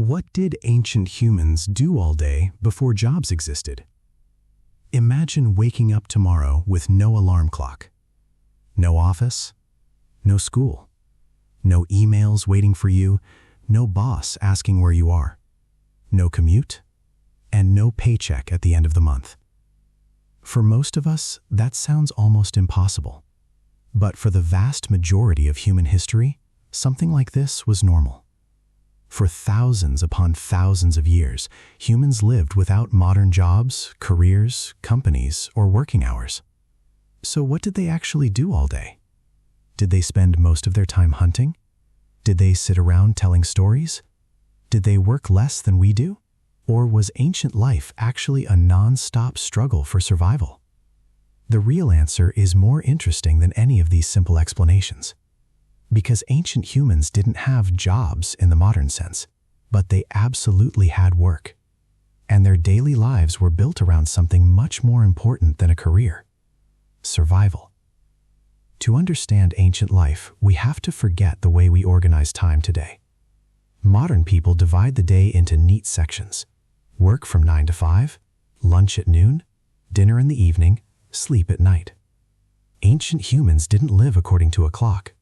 What did ancient humans do all day before jobs existed? Imagine waking up tomorrow with no alarm clock, no office, no school, no emails waiting for you, no boss asking where you are, no commute, and no paycheck at the end of the month. For most of us, that sounds almost impossible. But for the vast majority of human history, something like this was normal. For thousands upon thousands of years, humans lived without modern jobs, careers, companies, or working hours. So what did they actually do all day? Did they spend most of their time hunting? Did they sit around telling stories? Did they work less than we do? Or was ancient life actually a non-stop struggle for survival? The real answer is more interesting than any of these simple explanations. Because ancient humans didn't have jobs in the modern sense, but they absolutely had work. And their daily lives were built around something much more important than a career: survival. To understand ancient life, we have to forget the way we organize time today. Modern people divide the day into neat sections: work from 9 to 5, lunch at noon, dinner in the evening, sleep at night. Ancient humans didn't live according to a clock.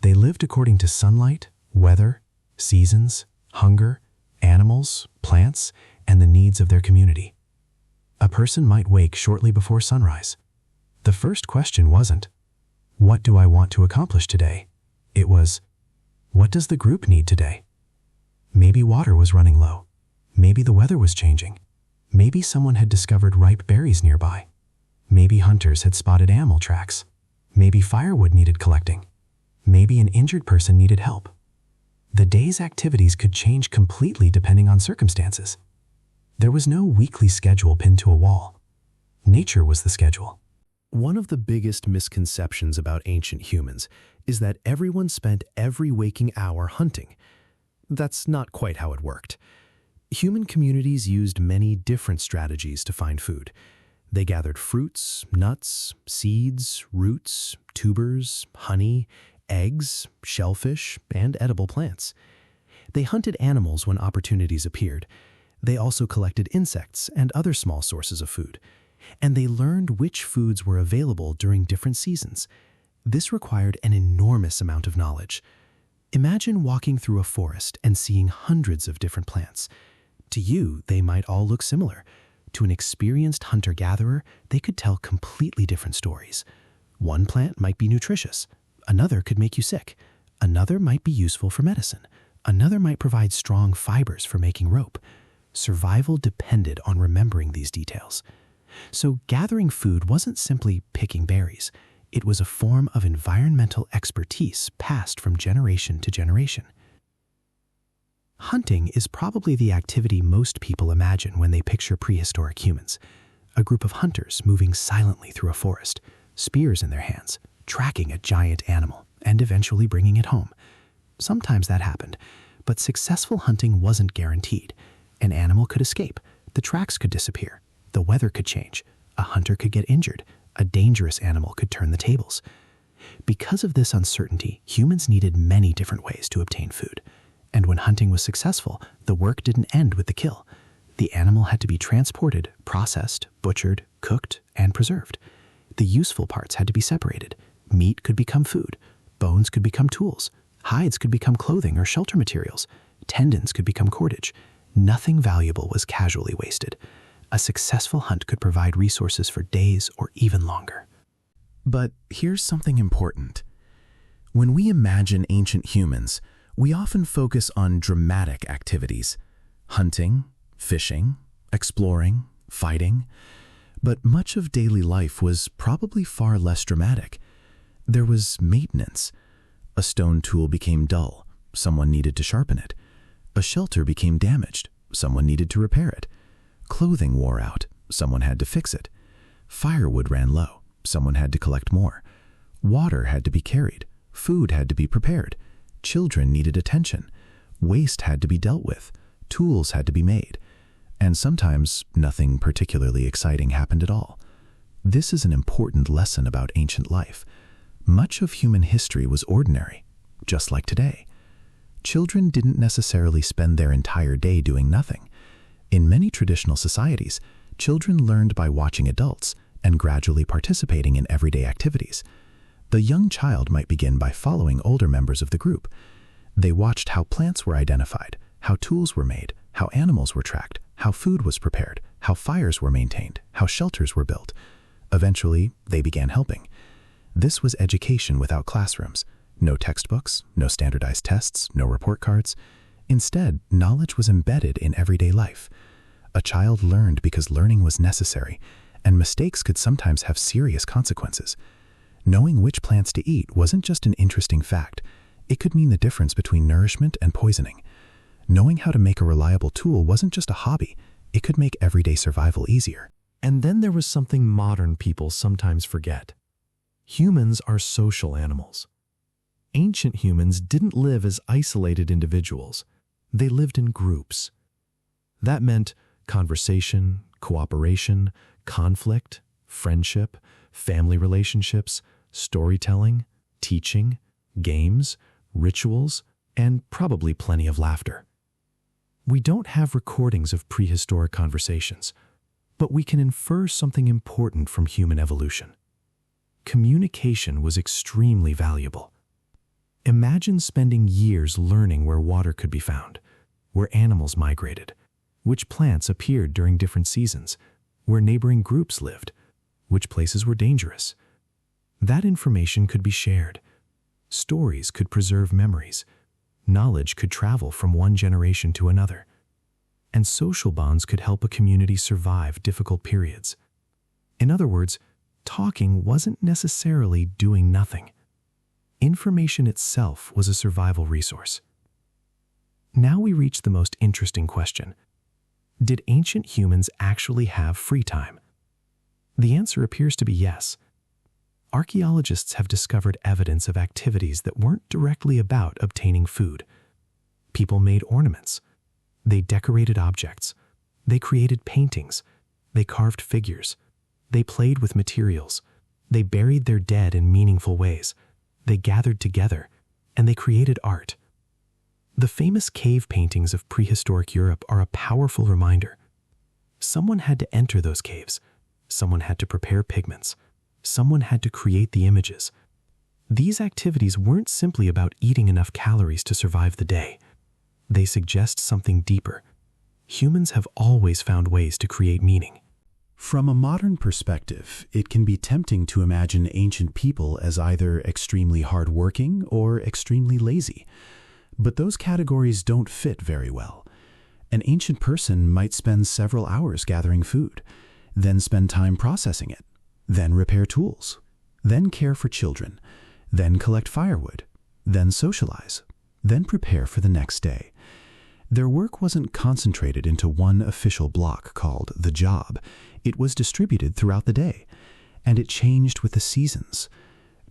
They lived according to sunlight, weather, seasons, hunger, animals, plants, and the needs of their community. A person might wake shortly before sunrise. The first question wasn't, "What do I want to accomplish today?" It was, "What does the group need today?" Maybe water was running low. Maybe the weather was changing. Maybe someone had discovered ripe berries nearby. Maybe hunters had spotted animal tracks. Maybe firewood needed collecting. Maybe an injured person needed help. The day's activities could change completely depending on circumstances. There was no weekly schedule pinned to a wall. Nature was the schedule. One of the biggest misconceptions about ancient humans is that everyone spent every waking hour hunting. That's not quite how it worked. Human communities used many different strategies to find food. They gathered fruits, nuts, seeds, roots, tubers, honey, eggs, shellfish, and edible plants. They hunted animals when opportunities appeared. They also collected insects and other small sources of food. And they learned which foods were available during different seasons. This required an enormous amount of knowledge. Imagine walking through a forest and seeing hundreds of different plants. To you, they might all look similar. To an experienced hunter-gatherer, they could tell completely different stories. One plant might be nutritious. Another could make you sick. Another might be useful for medicine. Another might provide strong fibers for making rope. Survival depended on remembering these details. So gathering food wasn't simply picking berries. It was a form of environmental expertise passed from generation to generation. Hunting is probably the activity most people imagine when they picture prehistoric humans. A group of hunters moving silently through a forest, spears in their hands, tracking a giant animal, and eventually bringing it home. Sometimes that happened, but successful hunting wasn't guaranteed. An animal could escape, the tracks could disappear, the weather could change, a hunter could get injured, a dangerous animal could turn the tables. Because of this uncertainty, humans needed many different ways to obtain food. And when hunting was successful, the work didn't end with the kill. The animal had to be transported, processed, butchered, cooked, and preserved. The useful parts had to be separated. Meat could become food. Bones could become tools. Hides could become clothing or shelter materials. Tendons could become cordage. Nothing valuable was casually wasted. A successful hunt could provide resources for days or even longer. But here's something important. When we imagine ancient humans, we often focus on dramatic activities: hunting, fishing, exploring, fighting. But much of daily life was probably far less dramatic. There was maintenance. A stone tool became dull. Someone needed to sharpen it. A shelter became damaged. Someone needed to repair it. Clothing wore out. Someone had to fix it. Firewood ran low. Someone had to collect more. Water had to be carried. Food had to be prepared. Children needed attention. Waste had to be dealt with. Tools had to be made. And sometimes nothing particularly exciting happened at all. This is an important lesson about ancient life. Much of human history was ordinary, just like today. Children didn't necessarily spend their entire day doing nothing. In many traditional societies, children learned by watching adults and gradually participating in everyday activities. The young child might begin by following older members of the group. They watched how plants were identified, how tools were made, how animals were tracked, how food was prepared, how fires were maintained, how shelters were built. Eventually, they began helping. This was education without classrooms. No textbooks, no standardized tests, no report cards. Instead, knowledge was embedded in everyday life. A child learned because learning was necessary, and mistakes could sometimes have serious consequences. Knowing which plants to eat wasn't just an interesting fact. It could mean the difference between nourishment and poisoning. Knowing how to make a reliable tool wasn't just a hobby. It could make everyday survival easier. And then there was something modern people sometimes forget. Humans are social animals. Ancient humans didn't live as isolated individuals. They lived in groups. That meant conversation, cooperation, conflict, friendship, family relationships, storytelling, teaching, games, rituals, and probably plenty of laughter. We don't have recordings of prehistoric conversations, but we can infer something important from human evolution. Communication was extremely valuable. Imagine spending years learning where water could be found, where animals migrated, which plants appeared during different seasons, where neighboring groups lived, which places were dangerous. That information could be shared. Stories could preserve memories. Knowledge could travel from one generation to another. And social bonds could help a community survive difficult periods. In other words, talking wasn't necessarily doing nothing. Information itself was a survival resource. Now we reach the most interesting question. Did ancient humans actually have free time? The answer appears to be yes. Archaeologists have discovered evidence of activities that weren't directly about obtaining food. People made ornaments. They decorated objects. They created paintings. They carved figures. They played with materials. They buried their dead in meaningful ways. They gathered together, and they created art. The famous cave paintings of prehistoric Europe are a powerful reminder. Someone had to enter those caves. Someone had to prepare pigments. Someone had to create the images. These activities weren't simply about eating enough calories to survive the day. They suggest something deeper. Humans have always found ways to create meaning. From a modern perspective, it can be tempting to imagine ancient people as either extremely hardworking or extremely lazy. But those categories don't fit very well. An ancient person might spend several hours gathering food, then spend time processing it, then repair tools, then care for children, then collect firewood, then socialize, then prepare for the next day. Their work wasn't concentrated into one official block called the job. It was distributed throughout the day, and it changed with the seasons.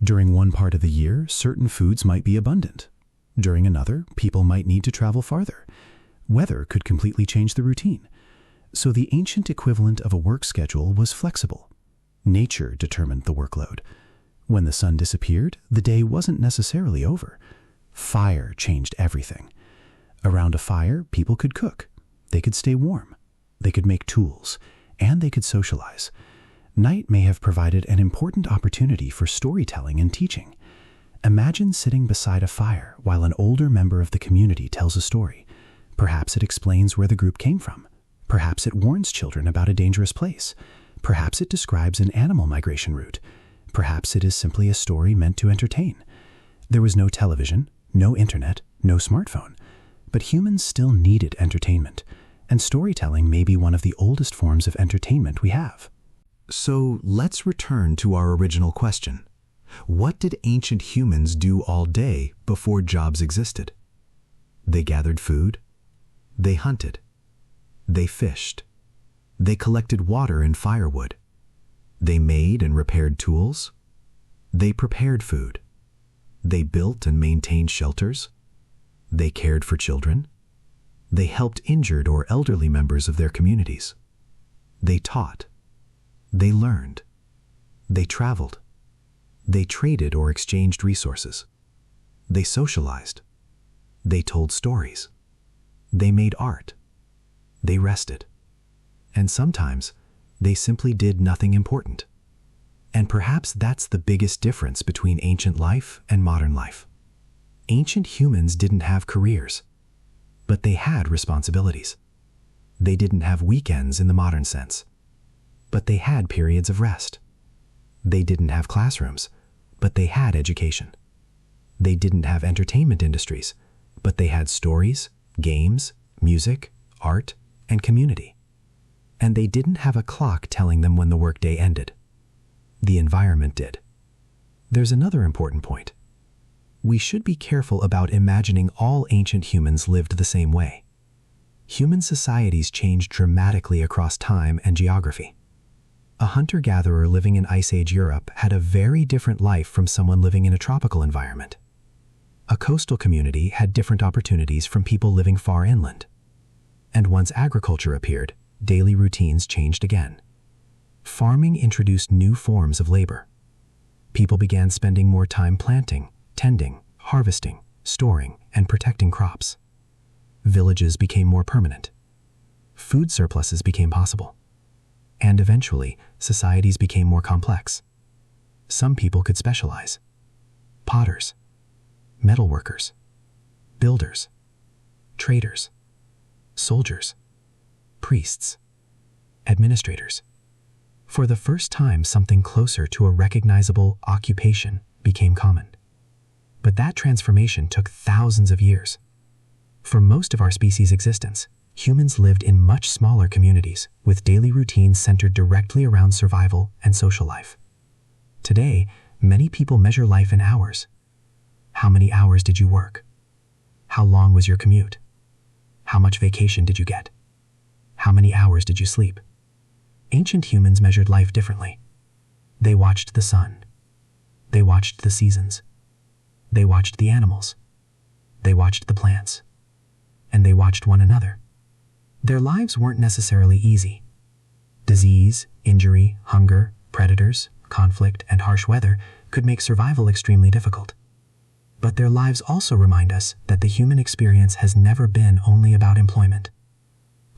During one part of the year, certain foods might be abundant. During another, people might need to travel farther. Weather could completely change the routine. So the ancient equivalent of a work schedule was flexible. Nature determined the workload. When the sun disappeared, the day wasn't necessarily over. Fire changed everything. Around a fire, people could cook. They could stay warm. They could make tools. And they could socialize. Night may have provided an important opportunity for storytelling and teaching. Imagine sitting beside a fire while an older member of the community tells a story. Perhaps it explains where the group came from. Perhaps it warns children about a dangerous place. Perhaps it describes an animal migration route. Perhaps it is simply a story meant to entertain. There was no television, no internet, no smartphone. But humans still needed entertainment, and storytelling may be one of the oldest forms of entertainment we have. So let's return to our original question. What did ancient humans do all day before jobs existed? They gathered food. They hunted. They fished. They collected water and firewood. They made and repaired tools. They prepared food. They built and maintained shelters. They cared for children. They helped injured or elderly members of their communities. They taught. They learned. They traveled. They traded or exchanged resources. They socialized. They told stories. They made art. They rested. And sometimes, they simply did nothing important. And perhaps that's the biggest difference between ancient life and modern life. Ancient humans didn't have careers, but they had responsibilities. They didn't have weekends in the modern sense, but they had periods of rest. They didn't have classrooms, but they had education. They didn't have entertainment industries, but they had stories, games, music, art, and community. And they didn't have a clock telling them when the workday ended. The environment did. There's another important point. We should be careful about imagining all ancient humans lived the same way. Human societies changed dramatically across time and geography. A hunter-gatherer living in Ice Age Europe had a very different life from someone living in a tropical environment. A coastal community had different opportunities from people living far inland. And once agriculture appeared, daily routines changed again. Farming introduced new forms of labor. People began spending more time planting, tending, harvesting, storing, and protecting crops. Villages became more permanent. Food surpluses became possible. And eventually, societies became more complex. Some people could specialize. Potters, metalworkers, builders, traders, soldiers, priests, administrators. For the first time, something closer to a recognizable occupation became common. But that transformation took thousands of years. For most of our species' existence, humans lived in much smaller communities, with daily routines centered directly around survival and social life. Today, many people measure life in hours. How many hours did you work? How long was your commute? How much vacation did you get? How many hours did you sleep? Ancient humans measured life differently. They watched the sun. They watched the seasons. They watched the animals. They watched the plants. And they watched one another. Their lives weren't necessarily easy. Disease, injury, hunger, predators, conflict, and harsh weather could make survival extremely difficult. But their lives also remind us that the human experience has never been only about employment.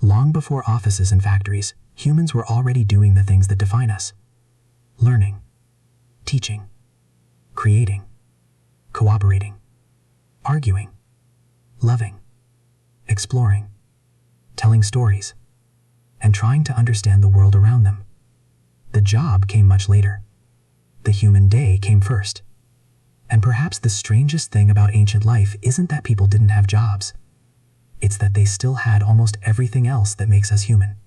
Long before offices and factories, humans were already doing the things that define us. Learning, teaching, creating, cooperating, arguing, loving, exploring, telling stories, and trying to understand the world around them. The job came much later. The human day came first. And perhaps the strangest thing about ancient life isn't that people didn't have jobs. It's that they still had almost everything else that makes us human.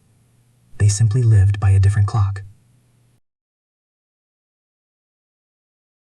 They simply lived by a different clock.